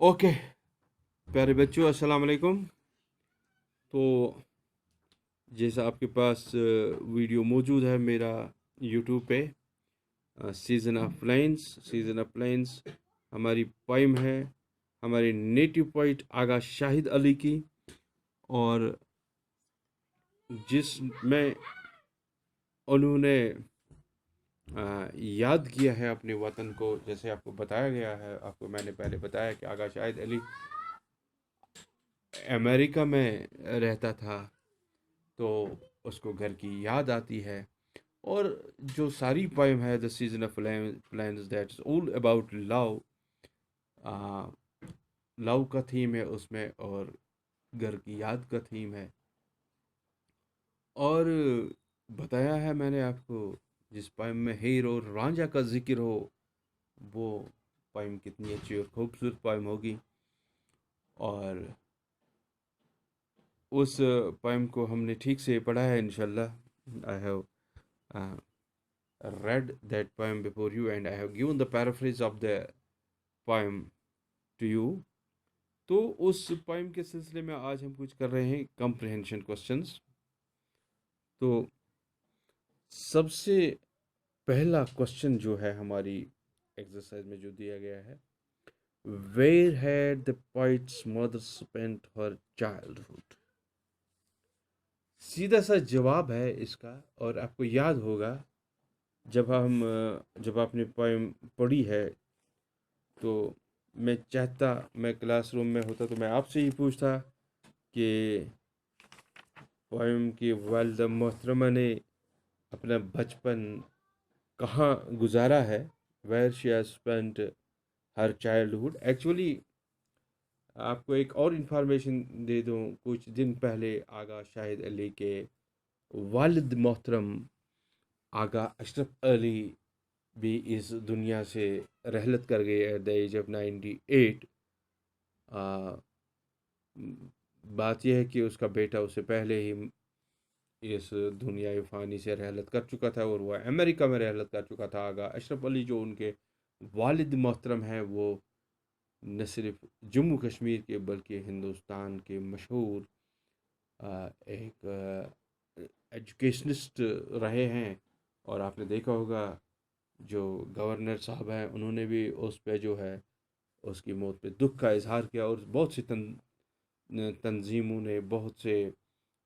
Okay, प्यारे बच्चों, अस्सलाम वालेकुम। तो जैसा आपके पास वीडियो मौजूद है मेरा यूट्यूब पे, सीज़न ऑफ प्लेन्स हमारी पोइम है, हमारे नेटिव पोइट आगा शाहिद अली की, और जिसमें उन्होंने याद किया है अपने वतन को। जैसे आपको बताया गया है, आपको मैंने पहले बताया कि आगा शाहिद अली अमेरिका में रहता था, तो उसको घर की याद आती है। और जो सारी पोएम है the season of plans, that's all about love. Love का थीम है उसमें, और घर की याद का थीम है। और बताया है मैंने आपको, जिस पोएम में हीर और रांझा का जिक्र हो, वो पोएम कितनी अच्छी और खूबसूरत पोएम होगी। और उस पोएम को हमने ठीक से पढ़ा है इंशाल्लाह। I have read that poem before you and I have given the paraphrase of the poem to you. तो उस पोइम के सिलसिले में आज हम कुछ कर रहे हैं कम्प्रहेंशन क्वेश्चंस। तो सबसे पहला क्वेश्चन जो है हमारी एक्सरसाइज में जो दिया गया है, where had the poet's mother spent her childhood. सीधा सा जवाब है इसका। और आपको याद होगा, जब आपने पोइम पढ़ी है, तो मैं क्लासरूम में होता तो मैं आपसे ही पूछता कि पोएम की वालिदा मोहतरमा ने अपना बचपन कहाँ गुजारा है, where she has spent her childhood. Actually आपको एक और इन्फॉर्मेशन दे दूँ, कुछ दिन पहले आगा शाहिद अली के वालिद मोहतरम आगा अशरफ अली भी इस दुनिया से रहलत कर गए एट द एज ऑफ 98। बात यह है कि उसका बेटा उससे पहले ही इस दुनियाई फ़ानी से रहलत कर चुका था, और वह अमेरिका में रहलत कर चुका था। आगा अशरफ अली जो उनके वालिद मोहतरम हैं, वो न सिर्फ जम्मू कश्मीर के बल्कि हिंदुस्तान के मशहूर एक एजुकेशनिस्ट रहे हैं। और आपने देखा होगा, जो गवर्नर साहब हैं, उन्होंने भी उस पे जो है उसकी मौत पे दुख का इजहार किया, और बहुत सी तंजीमों ने, बहुत से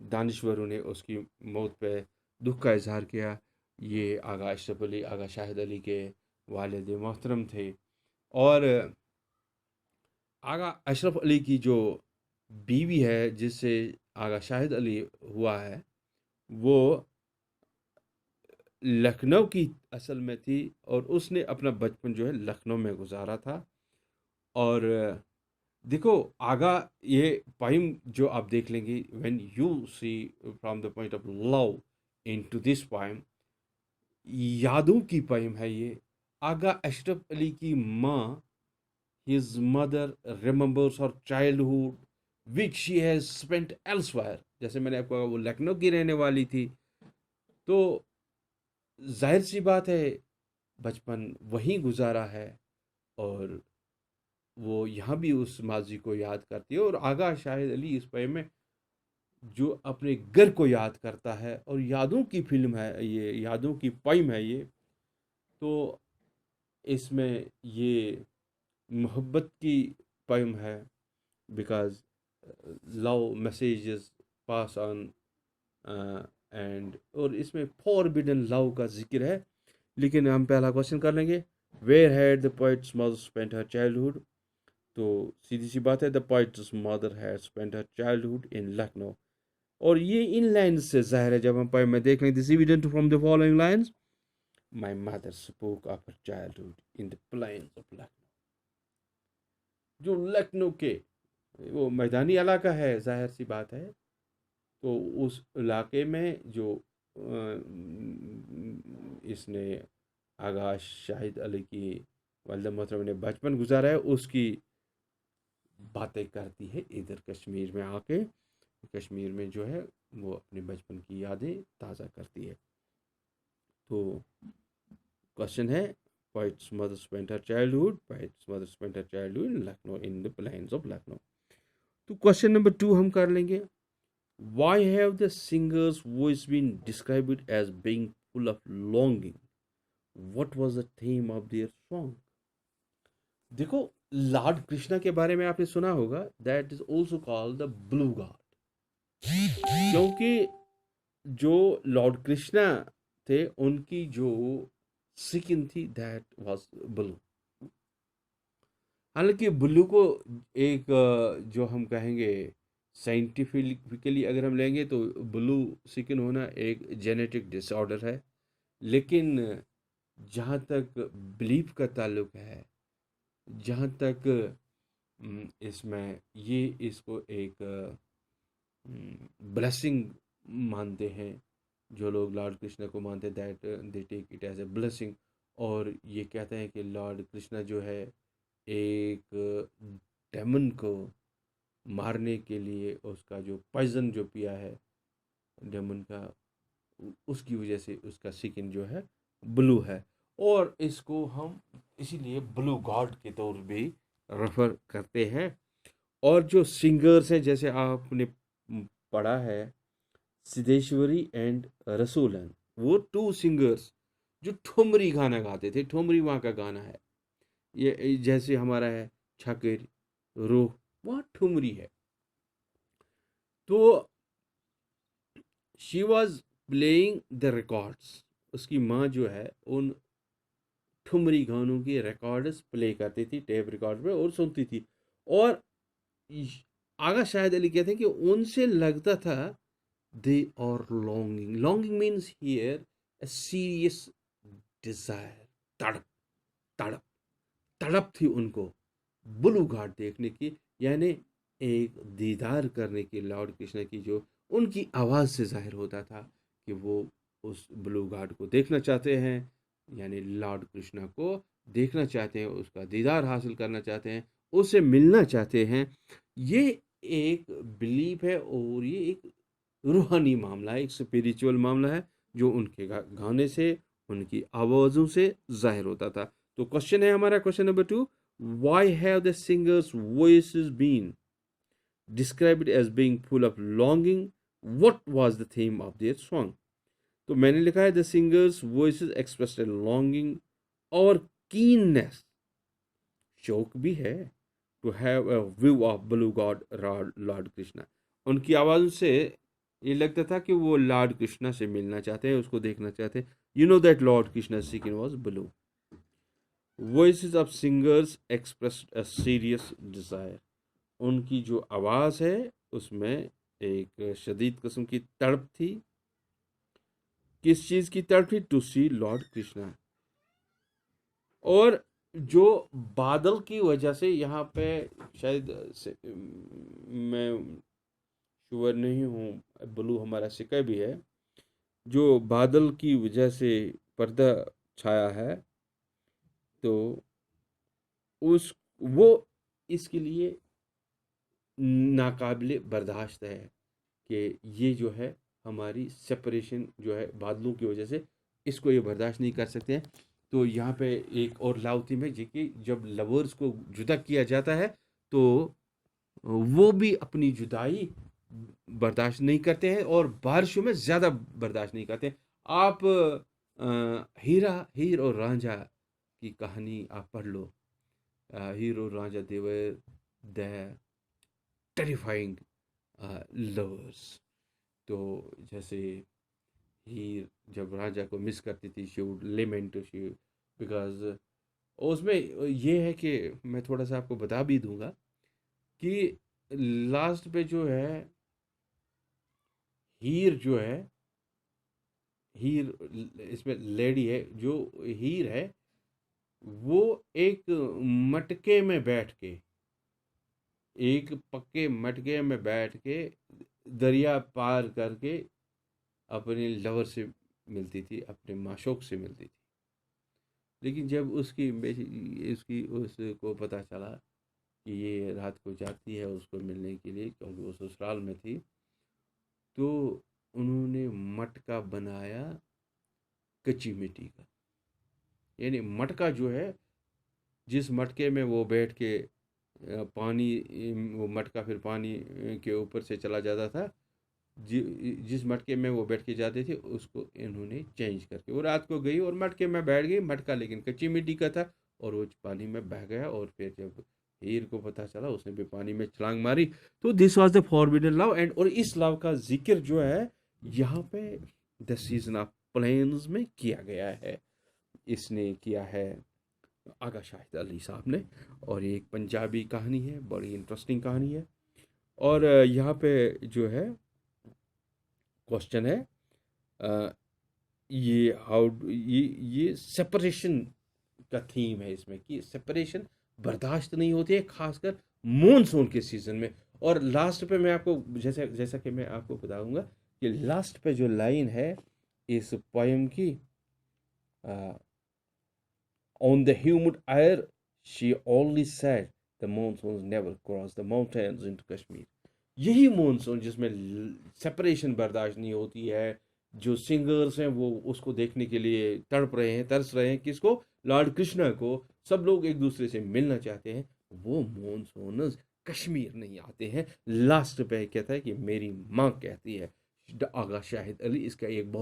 दानिश्वरों ने उसकी मौत पे दुख का इजहार किया। ये आगा अशरफ अली, आगा शाहिद अली के वालिद मोहतरम थे। और आगा अशरफ अली की जो बीवी है, जिससे आगा शाहिद अली हुआ है, वो लखनऊ की असल में थी, और उसने अपना बचपन जो है लखनऊ में गुजारा था। और देखो, आगा ये पोइम जो आप देख लेंगे, when you see from the point of love into this poem, यादों की पोइम है ये। आगा अशरफ अली की माँ, his mother remembers her childhood which she has spent elsewhere. जैसे मैंने आपको कहा, वो लखनऊ की रहने वाली थी, तो जाहिर सी बात है बचपन वहीं गुजारा है, और वो यहाँ भी उस माजी को याद करती है। और आगा शाहिद अली इस पोएम में जो अपने घर को याद करता है, और यादों की फिल्म है ये, यादों की पोइम है ये। तो इसमें ये मोहब्बत की पोइम है, because love messages pass on, and और इसमें फॉरबिडन लव का जिक्र है। लेकिन हम पहला क्वेश्चन कर लेंगे, where had the poet's mother spent her childhood. तो सीधी सी बात है, the poet's mother had spent her childhood in Lucknow. और ये इन लाइन्स से ज़ाहिर है, जब हम पोएम में देख लें, this evident from the following lines, my mother spoke of her childhood in the plains of Lucknow. जो लखनऊ के वो मैदानी इलाका है, जाहिर सी बात है, तो उस इलाके में जो इसने आगा शाहिद अली की वालिदा मोहतरम ने बचपन गुजारा है, उसकी बातें करती है इधर कश्मीर में आके। कश्मीर में जो है वो अपने बचपन की यादें ताज़ा करती है। तो क्वेश्चन है, Poet's mother spent her childhood. Poet's mother spent her childhood in Lucknow, in the plains of Lucknow. तो क्वेश्चन नंबर 2 हम कर लेंगे. Why have the singer's voice been described as being full of longing? What was the theme of their song? देखो, Lord Krishna के बारे में आपने सुना होगा. That is also called the blue God, क्योंकि जो लॉर्ड कृष्णा थे उनकी जो स्किन थी दैट वाज ब्लू. हालांकि ब्लू को एक जो हम कहेंगे साइंटिफिकली अगर हम लेंगे तो ब्लू स्किन होना एक जेनेटिक डिसऑर्डर है. लेकिन जहाँ तक बिलीफ का ताल्लुक है, जहाँ तक इसमें ये इसको एक ब्लेसिंग मानते हैं, जो लोग लॉर्ड कृष्णा को मानते हैं, that they take it as a blessing. और ये कहते हैं कि लॉर्ड कृष्णा जो है एक डेमन को मारने के लिए उसका जो पॉइजन जो पिया है डेमन का, उसकी वजह से उसका स्किन जो है ब्लू है. और इसको हम इसीलिए ब्लू गॉड के तौर पे रेफर करते हैं. और जो सिंगर्स हैं, जैसे आपने पढ़ा है, सिद्धेश्वरी एंड रसूलन, वो 2 सिंगर्स जो ठुमरी गाना गाते थे. ठुमरी वहाँ का गाना है. ये जैसे हमारा है छाकिर रूह, वहाँ ठुमरी है. तो she was playing the records. उसकी माँ जो है उन ठुमरी गानों की रिकॉर्ड्स प्ले करती थी टेप रिकॉर्ड पे और सुनती थी. और आगा शायद अली कहते हैं कि उनसे लगता था they are longing. Longing means here a serious desire. तड़प, तड़प, तड़प थी उनको ब्लू घाट देखने की, यानी एक दीदार करने की लॉर्ड कृष्ण की, जो उनकी आवाज़ से जाहिर होता था कि वो उस ब्लू घाट को देखना चाहते हैं, यानी लॉर्ड कृष्ण को देखना चाहते हैं, उसका दीदार हासिल करना चाहते हैं, उससे मिलना चाहते हैं. ये एक बिलीफ है और ये एक रूहानी मामला है, एक स्पिरिचुअल मामला है, जो उनके गाने से, उनकी आवाज़ों से जाहिर होता था. तो क्वेश्चन है हमारा, question number 2, why have the singers voices been described as being full of longing? What was the theme of their song? तो मैंने लिखा है the singers voices expressed a longing और keenness, शौक भी है, to have a view of blue god Lord Krishna. उनकी आवाज़ से ये लगता था कि वो लॉर्ड कृष्णा से मिलना चाहते हैं, उसको देखना चाहते हैं. You know that Lord Krishna skin was blue. Voices of singers expressed a serious desire. उनकी जो आवाज़ है उसमें एक शदीद किस्म की तड़प थी. किस चीज़ की तड़प थी? To see lord Krishna. और जो बादल की वजह से यहाँ पे शायद मैं श्योर नहीं हूँ, ब्लू हमारा सिक्का भी है, जो बादल की वजह से पर्दा छाया है, तो उस वो इसके लिए नाकाबिले बर्दाश्त है कि ये जो है हमारी सेपरेशन जो है बादलों की वजह से, इसको ये बर्दाश्त नहीं कर सकते हैं. तो यहाँ पे एक और लाउती में जी कि जब लवर्स को जुदा किया जाता है तो वो भी अपनी जुदाई बर्दाश्त नहीं करते हैं और बारिशों में ज़्यादा बर्दाश्त नहीं करते. आप हीर और रांझा की कहानी आप पढ़ लो. हीर और Ranjha, they were the terrifying lovers. तो जैसे हीर जब राजा को मिस करती थी, she would lament, she because उसमें ये है कि मैं थोड़ा सा आपको बता भी दूंगा कि लास्ट पे जो है हीर जो है, हीर इसमें लेडी है, जो हीर है वो एक मटके में बैठ के, एक पक्के मटके में बैठ के दरिया पार करके अपने लवर से मिलती थी, अपने माशूक से मिलती थी. लेकिन जब उसको पता चला कि ये रात को जाती है उसको मिलने के लिए, क्योंकि वो ससुराल में थी, तो उन्होंने मटका बनाया कच्ची मिट्टी का. यानी मटका जो है, जिस मटके में वो बैठ के पानी, वो मटका फिर पानी के ऊपर से चला जाता था, जिस मटके में वो बैठ के जाते थे उसको इन्होंने चेंज करके, वो रात को गई और मटके में बैठ गई, मटका लेकिन कच्ची मिट्टी का था और वो पानी में बह गया। और फिर जब हीर को पता चला, उसने भी पानी में छलांग मारी। तो this was the forbidden love. And और इस लव का जिक्र जो है यहाँ पे द सीजन ऑफ प्लेन्स में किया गया है। इसने किया है आगा शाहिद अली साहब ने। और ये एक पंजाबी कहानी है, बड़ी इंटरेस्टिंग कहानी है। और यहाँ पे जो है क्वेश्चन है, अ, ये ये सेपरेशन का थीम है इसमें, कि सेपरेशन बर्दाश्त नहीं होती है, खासकर मॉनसून के सीजन में। और लास्ट पे मैं आपको, जैसे जैसा कि मैं आपको बताऊंगा कि लास्ट पे जो लाइन है इस पोयम की, on the humid air she only said the monsoon never cross the mountains into Kashmir. यही मॉनसून जिसमें सेपरेशन बर्दाश्त नहीं होती है, जो सिंगर्स हैं वो उसको देखने के लिए तड़प रहे हैं, तरस रहे हैं, किसको? लॉर्ड कृष्णा को। सब लोग एक दूसरे से मिलना चाहते हैं, वो मॉनसूनस कश्मीर नहीं आते हैं। लास्ट पे कहता है कि मेरी माँ कहती है। आगा शाहिद अली, इसका एक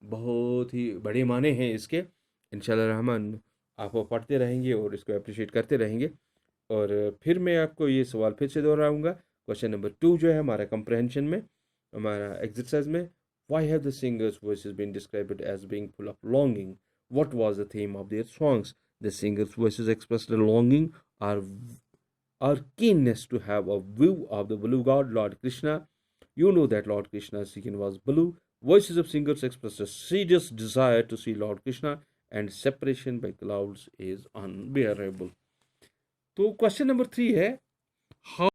बहुत ही बड़े माने हैं इसके। इंशाल्लाह रहमान आप वो पढ़ते रहेंगे और इसको अप्रिशिएट करते रहेंगे। और फिर मैं आपको ये सवाल फिर से दोहराऊंगा। क्वेश्चन नंबर 2 जो है हमारा कंप्रहेंशन में, हमारा एक्सरसाइज में, why have the singers' voices been described as being full of longing? What was the theme of their songs? The singers' voices expressed a longing or keenness to have a view of the blue god Lord Krishna. You know that Lord Krishna's skin was blue. Voices of singers expressed a serious desire to see Lord Krishna, and separation by clouds is unbearable. तो question number 3 है, how